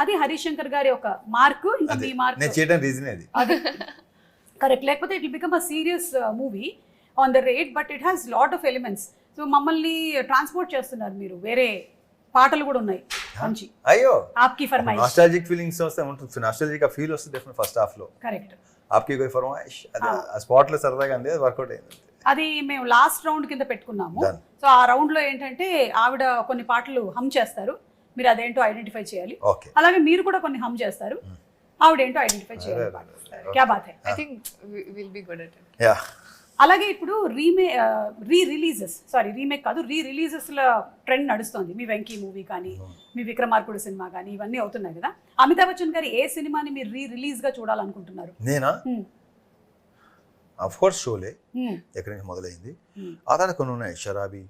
అది హరీష్ శంకర్ గారి ఒక మార్కు, ఇంకా మీ మార్క్ నేను చేయడం రీజన్ అది కరెక్ట్. లేకపోతే it will become a serious movie on the rate, but it has lot of elements. So మమ్మల్ని ట్రాన్స్పోర్ట్ చేస్తున్నారు మీరు. వేరే పాటలు కూడా ఉన్నాయి మంచి. అయ్యో ఆప్కి ఫర్మాయిష్, నాస్టాల్జిక్ ఫీలింగ్స్ వస్తే ఉంటుంది, నాస్టాల్జిక్ ఫీల్ వస్తుంది డెఫినెట్ ఫస్ట్ హాఫ్ లో. కరెక్ట్. ఆప్కి కోయి ఫర్మాయిష్ అది ఆ స్పాట్ లో సరదాగా అంది, అది వర్కౌట్ అయింది. అది మేము లాస్ట్ రౌండ్ కింద పెట్టుకున్నాము. సో ఆ రౌండ్ లో ఏంటంటే ఆవిడ కొన్ని పాటలు హమ్ చేస్తారు, మీరు అదేంటో ఐడెంటిఫై చేయాలి. అలాగే మీరు కూడా కొన్ని హమ్ చేస్తారు, ఆవిడేంటో ఐడెంటిఫై చేయాలి. క్యా బాత్ హై. I think we'll be good at it. Yeah. అలాగే ఇప్పుడు రీమేక్ కాదు, రీ రిలీజెస్ ల ట్రెండ్ నడుస్తుంది. మీ వెంకీ మూవీ కానీ, మీ విక్రమార్కుడు సినిమా కానీ, ఇవన్నీ అవుతున్నాయి కదా. అమితాబ్ బచ్చన్ గారి ఏ సినిమాని మీరు రిలీజ్ గా చూడాలనుకుంటున్నారు? నేనా ఆఫ్ కోర్స్ షోలే ఎక్కడి నుంచి మొదలైంది. ఆ తర్వాత కొన్ని ఉన్నాయి, షరాబీ,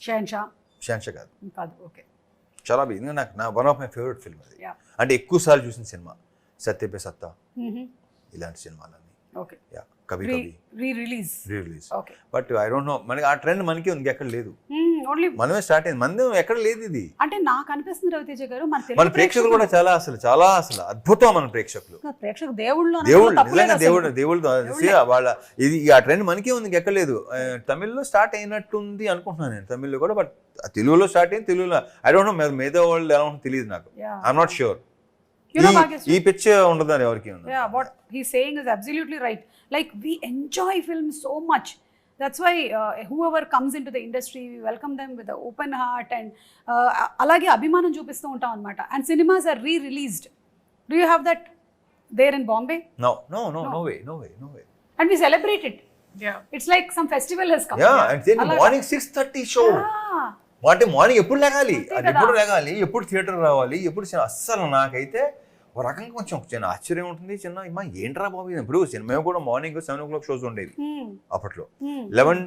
షహన్షా కాదు ఓకే, షరాబీ నాకు నా one of my favourite film అది. అంటే ఎక్కువ సార్లు చూసిన సినిమా సత్య పే సత్తా, ఇలాంటి సినిమాలన్నీ. ఓకే, కవి కవి re release. Okay, but I don't know, మనకి ఆ ట్రెండ్ మనకి ఉంది, ఎక్కడ లేదు. ఓన్లీ మనమే స్టార్ట్ అయింది, మనది ఎక్కడ లేదు ఇది. అంటే నాకు అనిపిస్తుంది రవితేజ గారు, మన ప్రేక్షకులు కూడా చాలా అసలు అద్భుతం. మన ప్రేక్షకులు దేవుళ్ళు నిజంగా దేవుళ్ళతో వాళ్ళ ఇది ఆ ట్రెండ్ మనకే ఉంది, ఎక్కడ లేదు. తమిళ్లో స్టార్ట్ అయినట్టుంది అనుకుంటున్నాను నేను, తమిళ్లో కూడా. బట్ తెలుగులో స్టార్ట్ అయింది, తెలుగులో ఐ డోంట్ నో, మిగతా వాళ్ళు ఎలా ఉంటుందో తెలియదు నాకు. I'm not sure. ఈ పిచ్ ఉండదు అని ఎవరికి ఉంది. What he saying is absolutely right. Like we enjoy film so much. That's why whoever comes into the industry, we welcome them with an open heart and alage abhimanam చూపిస్తూ ఉంటాం అన్నమాట. And cinemas are re-released. Do you have that there in Bombay? No way. And we celebrate it. Yeah. It's like some festival has come. Yeah, and then morning 6:30 show. అంటే morning ఎప్పుడు లేగాలి, అది ఎప్పుడు లేగాలి, ఎప్పుడు theatre రావాలి, ఎప్పుడు అస్సలు నాకైతే ఒక రకంగా కొంచెం చిన్న ఆశ్చర్యం ఉంటుంది. చిన్న ఇమ్మా ఏంట్రా బాబు ఇప్పుడు సినిమా కూడా మార్నింగ్ 7 o'clock షోస్ ఉండేవి అప్పట్లో. 11,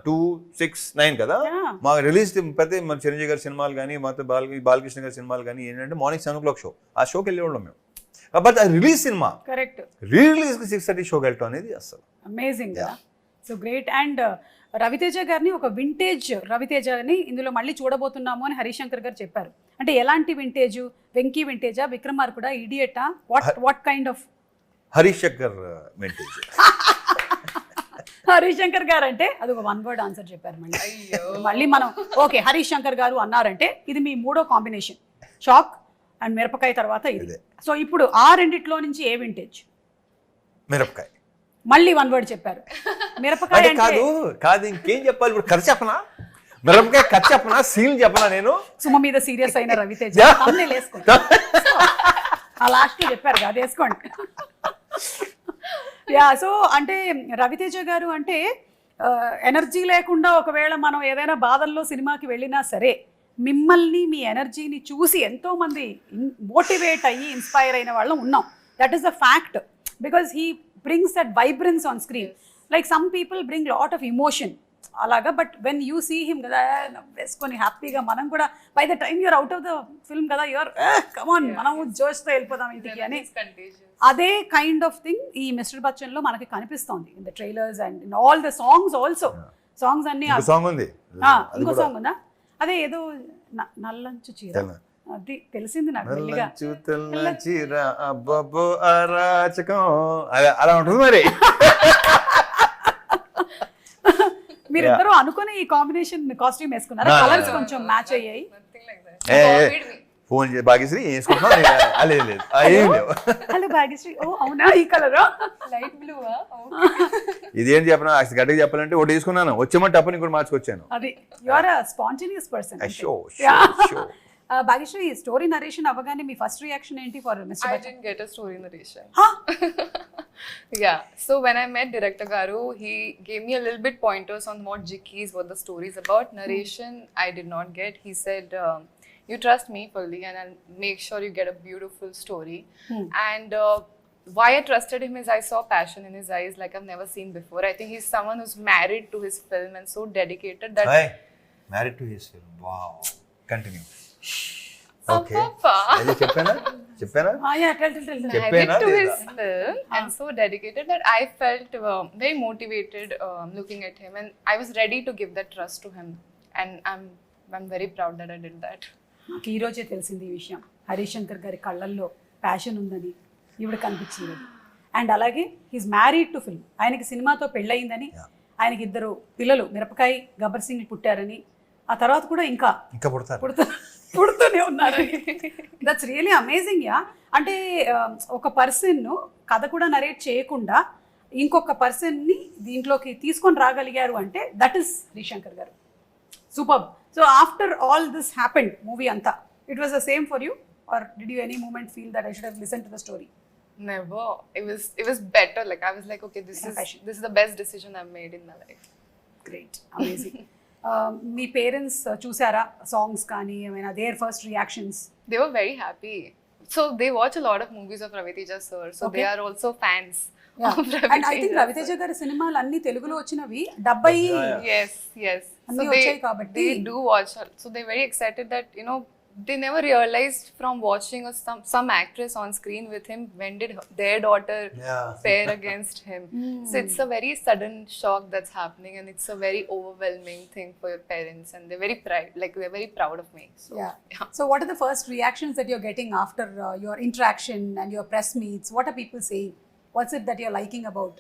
2, 6, 9 కదా మాకు రిలీజ్. పెద్ద మన చిరంజీవి గారి సినిమాలు కానీ, మొత్తం బాలకృష్ణ గారి సినిమాలు కానీ ఏంటంటే మార్నింగ్ 7 o'clock షో, ఆ షోకి వెళ్ళేవాళ్ళం మేము. బట్ అది రిలీజ్ సినిమా, కరెక్ట్, రిలీజ్ 6:30 షోకి వెళ్ళటం అనేది అసలు అమేజింగ్ కదా. So great. అండ్ రవితేజ గారిని ఒక వింటేజ్ రవితేజని ఇందులో మళ్ళీ చూడబోతున్నాము అని హరీష్ శంకర్ గారు చెప్పారు. అంటే ఎలాంటి వింటేజ్? వెంకీ వింటేజా, విక్రమార్కుడా, ఇడియటా, what kind of? Harish Shankar vintage. Harish Shankar garu అంటే అది ఒక 1 word ఆన్సర్ చెప్పారు. మళ్ళీ మనం ఓకే హరీష్ శంకర్ గారు అన్నారంటే ఇది మీ మూడో కాంబినేషన్, షాక్ అండ్ మిరపకాయ తర్వాత ఇది. సో ఇప్పుడు ఆ రెండిట్లో నుంచి ఏ వింటేజ్? మిరపకాయ. మళ్ళీ 1 word చెప్పారు, మిరపకాయ. కాదు ఇంకేం చెప్పాలి ఇప్పుడు? కథ చెప్పనా? మిరపకాయ కథ చెప్పనా? సీన్ చెప్పనా? నేను సుమ మీద సీరియస్ అయిన రవితేజ వేసుకోండి, ఆ లాస్ట్ చెప్పారు అది వేసుకోండి. సో అంటే రవితేజ గారు అంటే ఎనర్జీ లేకుండా ఒకవేళ మనం ఏదైనా బాధల్లో సినిమాకి వెళ్ళినా సరే మిమ్మల్ని మీ ఎనర్జీని చూసి ఎంతో మంది మోటివేట్ అయ్యి ఇన్స్పైర్ అయిన వాళ్ళం ఉన్నాం. That is the fact, because he brings that vibrance on screen. Like some people bring lot of emotion అలాగా, but when you see him కదా వేసుకొని హ్యాపీగా మనం కూడా by the time you're out of the film కదా you're come on మనం జోష్తో వెళ్ళిపోదాం ఇంటికి అని. అదే కైండ్ ఆఫ్ థింగ్ ఈ మిస్టర్ బచ్చన్ లో మనకి కనిపిస్తోంది in the trailers and in all the songs also. Songs అన్ని ఇంకో సాంగ్ ఉందా? అదే ఏదో నల్లంచు చీర, అది తెలిసింది నాకు. అలా ఉంటుంది మరి. మీరిద్దరూ అనుకుని ఈ కాంబినేషన్ కాస్ట్యూమ్ వేసుకున్నారా? కలర్స్ కొంచెం మ్యాచ్ అయ్యాయి. ఫోన్ భాగ్యశ్రీ వేసుకుంటున్నా. హలో భాగ్యశ్రీ, ఓ అవునా ఈ కలర్ లైట్ బ్లూ. ఇదేం చెప్పనా గట్టిగా చెప్పాలంటే ఒకటి తీసుకున్నాను, వచ్చేమంటే అప్పుడు ఇంకోటి మార్చుకొచ్చాను. అది you are a spontaneous person. Bhagyashree, story narration అవ్వగానే మీ ఫస్ట్ రియాక్షన్ ఏంటి for Mr Bachchan? I didn't get a story narration. Yeah, so when I met director Garu, he gave me a little bit pointers on what Jickies, what the story is about. Narration I did not get. He said you trust me fully and I'll make sure you get a beautiful story. And why I trusted him is I saw passion in his eyes like I've never seen before. I think he's someone who's married to his film and so dedicated that married to his film. Wow. Continue. Okay. చెప్పానా married to his film and so dedicated that I felt very motivated looking at him and I was ready to give that trust to him and I'm very proud that I did that. నాకు ఈరోజే తెలిసింది ఈ విషయం. హరీష్ శంకర్ గారి కళ్ళల్లో passion ఉందని ఈవిడ కనిపించింది. అండ్ అలాగే హీస్ మ్యారీడ్ టు ఫిల్మ్. ఆయనకి సినిమాతో పెళ్ళయిందని, ఆయనకి 2 పిల్లలు మిరపకాయ గబ్బర్ సింగ్ పుట్టారని, ఆ తర్వాత కూడా ఇంకా పుడుతూనే ఉన్నారని. That's really amazing. యా, అంటే ఒక పర్సన్ కథ కూడా నరేట్ చేయకుండా ఇంకొక పర్సన్ని దీంట్లోకి తీసుకొని రాగలిగారు అంటే that is Harish Shankar garu. Super. So after all this happened, movie అంతా, it was the same for you or did you any moment feel that I should have listen to the story? Never. It was better. Like I was like, okay, this is the best decision I've made in my life. Great, amazing. మీ parents చూసారా songs కానీ ఏమైనా, their first reactions? They were very happy. So they watch a lot of movies of Ravi Teja sir. So they are also fans of Ravi Teja. And I think Ravi Teja గారి సినిమాలు అన్ని తెలుగులో వచ్చినవి 70. Yes. అన్ని వచ్చాయి కాబట్టి they do watch. So they're very excited that, you know, they never realized from watching some actress on screen with him, when did their daughter pair against him. So it's a very sudden shock that's happening, and it's a very overwhelming thing for your parents, and they're very proud of me. So yeah. So what are the first reactions that you're getting after your interaction and your press meets? What are people saying? What's it that you're liking about?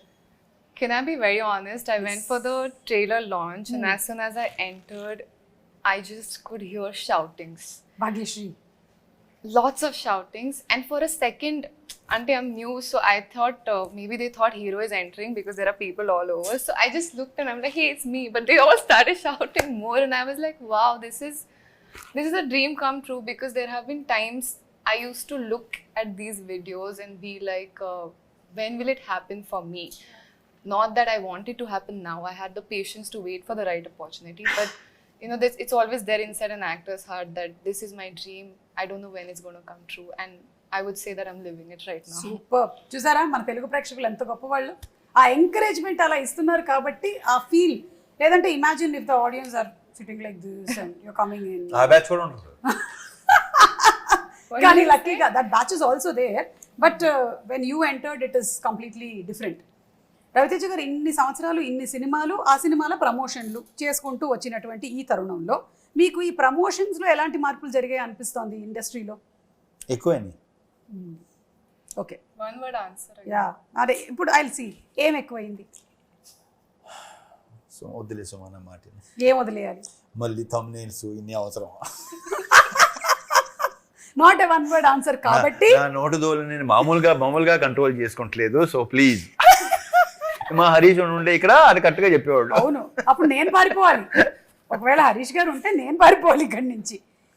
Can I be very honest? I went for the trailer launch, and as soon as I entered, I just could hear shoutings. Bhagyashree. Lots of shoutings, and for a second, auntie, I'm new, so I thought maybe they thought hero is entering because there are people all over. So I just looked and I'm like, hey, it's me. But they all started shouting more, and I was like, wow, this is a dream come true, because there have been times I used to look at these videos and be like, when will it happen for me? Not that I want it to happen now. I had the patience to wait for the right opportunity, but you know, it's always there inside an actor's heart that this is my dream. I don't know when it's going to come true, and I would say that I'm living it right now. Super. చూసారా మన తెలుగు ప్రేక్షకులు ఎంత గొప్పవాళ్ళు, ఆ encouragement అలా ఇస్తున్నారు కాబట్టి ఆ ఫీల్. లేదంటే imagine if the audience are sitting like this and you are coming in. ఆ బ్యాచ్ కూడా ఉంటుంది. కానీ లక్కీగా that batch is also there, but when you entered it is completely different. Ravi Teja గారు ఇన్ని సంవత్సరాలు ఇన్ని సినిమాలు, ఆ సినిమాల ప్రమోషన్లు చేసుకుంటూ వచ్చినటువంటి ఈ తరుణంలో మీకు ఈ ప్రమోషన్స్లో ఎలాంటి మార్పులు జరిగాయి అనిపిస్తోంది ఇండస్ట్రీలో? ఎక్కువైంది. Okay, one word answer. Yeah, అదే ఇప్పుడు ఐల్ సీ ఏం ఎక్కువైంది. సో వదిలేసాం అన్న మాట. ఏం వదిలేయాలి? మళ్ళీ థంబ్నెయిల్స్ ఇన్ని అవసరం. Not a one word answer కాబట్టి నా నోటు దోలు నేను మామూలుగా కంట్రోల్ చేసుకుంటలేదు. సో ప్లీజ్, మా హరీష్ ఉంటే ఇక్కడ అది కరెక్ట్గా చెప్పేవాడు. అవును, అప్పుడు నేను పారిపోవాలి. ఒకవేళ హరీష్ గారు ఉంటే నేను పారిపోవాలి ఇక్కడి నుంచి.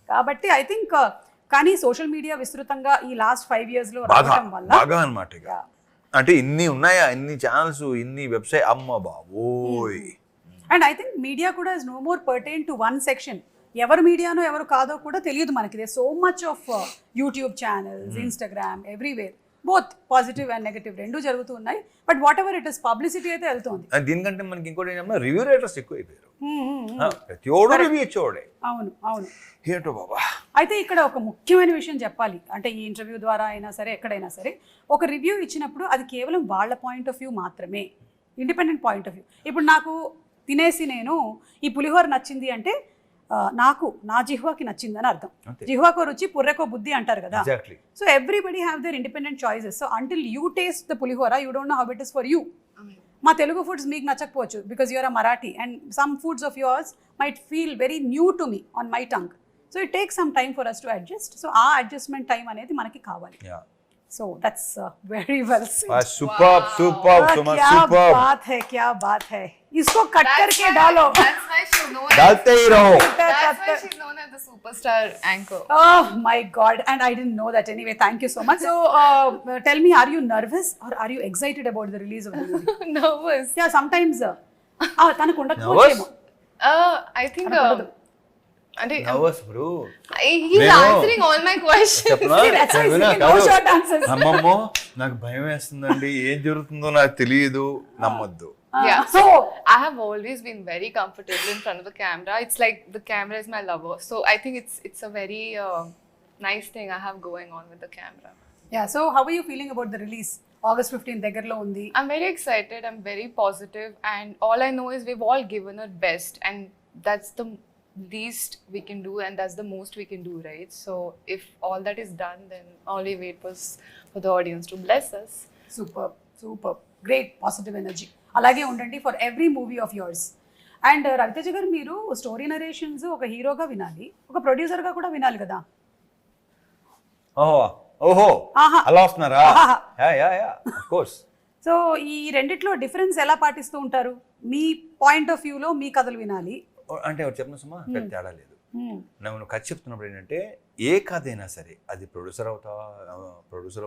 కాబట్టి ఐ థింక్, కానీ సోషల్ మీడియా విస్తృతంగా ఈ లాస్ట్ 5 years లో రావడం వల్ల బాగా అనమాట. అంటే ఇన్ని ఉన్నాయా, ఇన్ని ఛానల్స్, ఇన్ని వెబ్సైట్, అమ్మ బాబోయ్. అండ్ ఐ థింక్ మీడియా కూడా is no more pertain to one section. ఎవరు మీడియానో ఎవరు కాదో కూడా తెలియదు మనకి. They so much of YouTube channels, Instagram, everywhere, both positive and negative రెండు జరుగుతూ ఉన్నాయి. But whatever it is, publicity అయితే వెళ్తుంది. దీనికంటే మనకి ఇంకోటి ఏంటంటే రివ్యూ రైటర్స్ ఎక్కువ అయిపోయారు. ప్రతి ఒడు రివ్యూ ఇచ్చేవాడే. అవును అవును. ఏంటో బాబా. అయితే ఇక్కడ ఒక ముఖ్యమైన విషయం చెప్పాలి. అంటే ఈ ఇంటర్వ్యూ ద్వారా అయినా సరే, ఎక్కడైనా సరే, ఒక రివ్యూ ఇచ్చినప్పుడు అది కేవలం వాళ్ళ పాయింట్ ఆఫ్ వ్యూ మాత్రమే, ఇండిపెండెంట్ పాయింట్ ఆఫ్ వ్యూ. ఇప్పుడు నాకు తినేసి నేను ఈ పులిహోర నచ్చింది అంటే నాకు నా జిహ్వాకి నచ్చిందని అర్థం. జిహ్వాకో రుచి పుర్రెకో బుద్ధి అంటారు కదా. So everybody have their independent choices. So until you taste the pulihora you don't know how it is for you. మా తెలుగు ఫుడ్స్ మీకు నచ్చకపోవచ్చు because you're a Marathi, and some foods of yours might feel very new to me on my tongue. So it takes some time for us to adjust. So ఆ adjustment time అనేది మనకి కావాలి. So that's very well said. Superb. क्या बात है. इसको cut करके डालो. That's why she's known. डालते ही रहो. That's why she's known as the superstar anchor. Oh my God, and I didn't know that. Anyway, thank you so much. So tell me, are you nervous or are you excited about the release of the movie? Nervous. Yeah, sometimes. తనకు ఉండకపోతేమో. I think. Nervous bro. He's answering all my questions. అమ్మమ్మో నాకు భయం వేస్తుందండి, ఏం జరుగుతుందో నాకు తెలియదు, నమ్మొద్దు. Yeah, so I have always been very comfortable in front of the camera. It's like the camera is my lover. So I think it's a very nice thing I have going on with the camera. Yeah, so how are you feeling about the release? August 15th దగ్గరలో ఉంది. I'm very excited. I'm very positive, and all I know is we've all given our best, and that's the least we can do, and that's the most we can do, right? So if all that is done, then all we wait was for the audience to bless us. Super great positive energy అలాగే ఉండండి for every movie of yours. And Ravi Teja గారు, మీరు story narrations ఒక హీరోగా వినాలి, ఒక ప్రొడ్యూసర్గా కూడా వినాలి కదా. ఓహో ఆహా. అలా వస్తున్నారా? ఆహా. Yeah of course. సో ఈ రెండిట్లో డిఫరెన్స్ ఎలా పాటిస్తూ ఉంటారు? మీ పాయింట్ ఆఫ్ వ్యూలో మీ కథలు వినాలి అంటే ఒకటి చెప్పిన సుమా, పెద్ద తేడా లేదు. నువ్వు కథ చెప్తున్నప్పుడు ఏంటంటే ఏ కథ అయినా సరే, అది ప్రొడ్యూసర్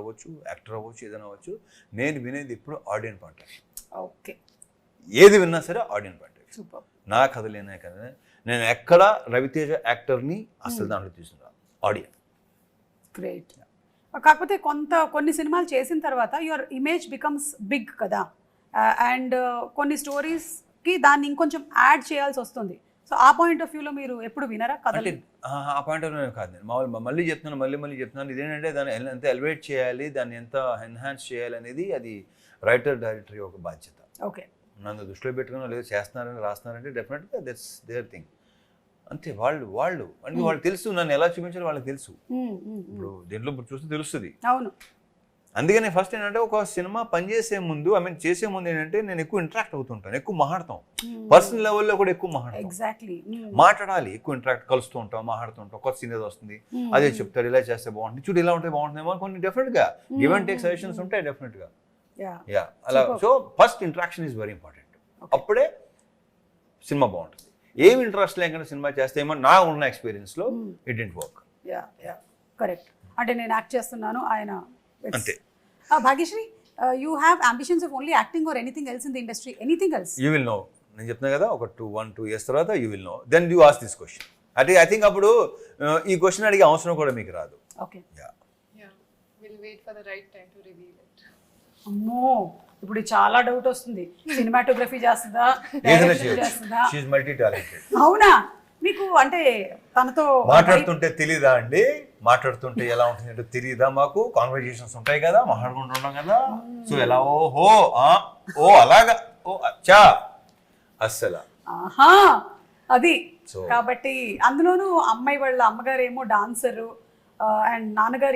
అవ్వచ్చు, యాక్టర్ అవ్వచ్చు, ఏదైనా అవ్వచ్చు, నేను వినేది ఇప్పుడు audience point of view. Okay. ఏది విన్నా సరే audience point of view. Super. నా కథలేనా కదా, నేను ఎక్కడ రవితేజ యాక్టర్ని అసలు దాంట్లో తీసుకున్నా ఆడియన్స్. గ్రేట్. కాకపోతే కొన్ని సినిమాలు చేసిన తర్వాత యువర్ ఇమేజ్ బికమ్స్ బిగ్ కదా, అండ్ కొన్ని స్టోరీస్కి దాన్ని ఇంకొంచెం యాడ్ చేయాల్సి వస్తుంది. సో ఆ పాయింట్ ఆఫ్ వ్యూలో మీరు ఎప్పుడు వినరా కథలు? ఆ పాయింట్ ఆఫ్ వ్యూ కాదు, నేను మామూలు మళ్ళీ చెప్తున్నాను ఇదేంటంటే దాన్ని ఎంత ఎలివేట్ చేయాలి, దాన్ని ఎంత ఎన్హాన్స్ చేయాలి అనేది అది రైటర్ డైరెక్టర్ యొక్క బాధ్యత. ఓకే. నన్ను దృష్టిలో పెట్టుకున్నా లేదు చేస్తున్నారని రాస్తున్నారంటే డెఫినెట్గా దట్స్ దేర్ థింగ్. అంతే. వాళ్ళు అంటే వాళ్ళు తెలుసు నన్ను ఎలా చూపించాలో వాళ్ళకి తెలుసు. ఇప్పుడు దీంట్లో చూస్తే తెలుస్తుంది. అవును. అందుకని ఫస్ట్ ఏంటంటే ఒక సినిమా పనిచేసే ముందు చేసే ముందు ఏంటంటే నేను ఎక్కువ ఇంటరాక్ట్ అవుతుంటాను, ఎక్కువ మాట్లాడతాం, పర్సనల్ లెవెల్లో కూడా ఎక్కువ మాట్లాడతాం. ఎగ్జాక్ట్లీ. మాట్లాడాలి, ఎక్కువ ఇంటరాక్ట్ కలుస్తూ ఉంటాం, మాట్లాడుతూ ఉంటాం. కొత్త సీన్ ఏదో వస్తుంది, అదే చెప్తారు, ఇలా చేస్తే బాగుంటుంది, చూడు ఇలా ఉంటే బాగుంటుందేమో కొన్ని డెఫినెట్గా గివ్ అండ్ టేక్ సజెషన్స్ ఉంటాయి డెఫినెట్గా. యా అలా. So first interaction is very important. అప్పుడే సినిమా బాగుంటుంది. ఏమి ఇంట్రెస్ట్ లేకుండా సినిమా చేస్తే ఏమో నా ఉన్న ఎక్స్పీరియన్స్లో it didn't work. Yeah correct. అంటే నేను యాక్ట్ చేస్తున్నాను, ఆయన అంతే. Bhagyashree, you have ambitions of only acting or anything else in the industry? Anything else? You will know. నేను చెప్తున్నా కదా, ఒక 1-2 years తర్వాత you will know, then you ask this question. అంటే ఐ థింక్ అప్పుడు ఈ క్వశ్చన్ అడిగే అవసరం కూడా మీకు రాదు. Okay. Yeah, we'll wait for the right time to reveal it. అమ్మో, ఇప్పుడు చాలా డౌట్ వస్తుంది. సినిమాటోగ్రఫీ చేస్తుందా, ఏదైనా డైరెక్షన్ చేస్తుందా? She is multi talented. అవునా? మీకు అంటే తనతో మాట్లాడుతుంటే తెలీదా అండి? మాట్లాడుతుంటే ఎలా ఉంటుంది అంటే తెలీదా? మాకు కాన్వర్జేషన్స్ ఉంటాయి కదా, మాట్లాడుకుంటున్నాం కదా. సో ఎలా ఓ అలాగా ఓ అచ్చా అస్సలా. ఆహా, అది. కాబట్టి అందులోనూ అమ్మాయి వాళ్ళ అమ్మగారు ఏమో డాన్సరు అండ్ నాన్నగారు